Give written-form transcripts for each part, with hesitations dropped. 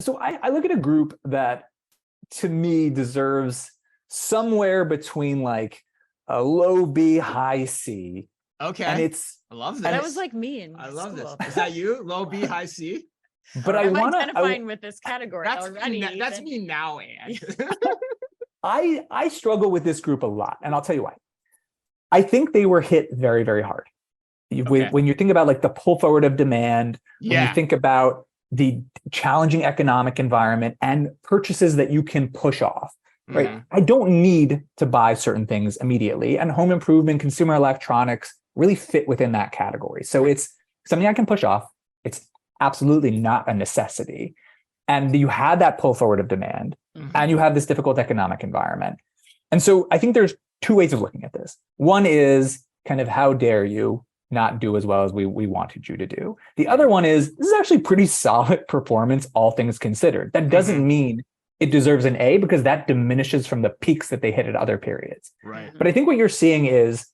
So I look at a group that to me deserves somewhere between like a low B, high C. Okay. And I love this. That was like me in I love school. this. Is that you? Low B, high C? But I'm I want identifying to, with this category That's already. me, that's me now, Anne. I struggle with this group a lot, and I'll tell you why. I think they were hit very, very hard. Okay. When you think about like the pull forward of demand, when you think about the challenging economic environment and purchases that you can push off, right? Mhm. I don't need to buy certain things immediately, and home improvement, consumer electronics really fit within that category. So it's something I can push off. It's absolutely not a necessity. And you had that pull forward of demand, and you have this difficult economic environment. And so I think there's two ways of looking at this. One is kind of how dare you not do as well as we wanted you to do. The other one is this is actually pretty solid performance, all things considered. That doesn't mean it deserves an A, because that diminishes from the peaks that they hit at other periods. Right. But I think what you're seeing is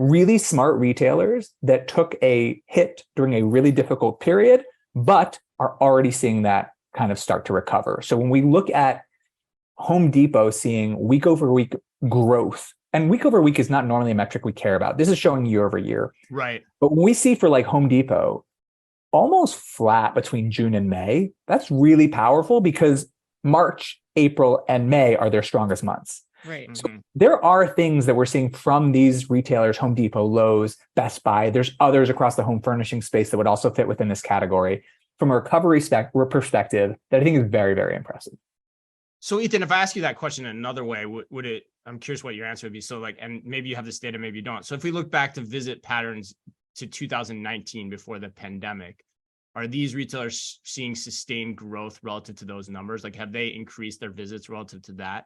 really smart retailers that took a hit during a really difficult period, but are already seeing that kind of start to recover. So when we look at Home Depot seeing week over week growth, and week over week is not normally a metric we care about. This is showing year over year. Right. But when we see for like Home Depot, almost flat between June and May, that's really powerful because March, April, and May are their strongest months. Right. So there are things that we're seeing from these retailers, Home Depot, Lowe's, Best Buy. There's others across the home furnishing space that would also fit within this category from a recovery perspective that I think is very, very impressive. So Ethan, if I ask you that question in another way, would it, I'm curious what your answer would be. So like, and maybe you have this data, maybe you don't. So if we look back to visit patterns to 2019 before the pandemic, are these retailers seeing sustained growth relative to those numbers? Like, have they increased their visits relative to that?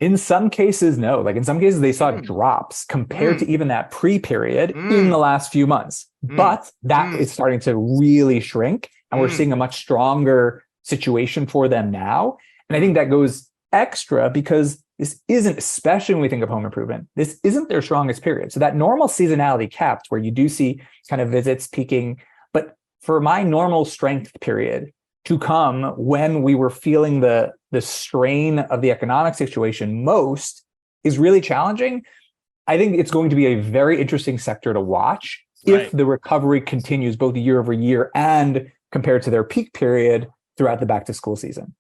In some cases, no. Like in some cases, they saw drops compared to even that pre-period in the last few months. But that is starting to really shrink, and we're seeing a much stronger situation for them now. And I think that goes extra because this isn't, especially when we think of home improvement, this isn't their strongest period. So that normal seasonality caps where you do see kind of visits peaking. But for my normal strength period to come when we were feeling the strain of the economic situation most is really challenging. I think it's going to be a very interesting sector to watch if the recovery continues both year over year and compared to their peak period throughout the back to school season.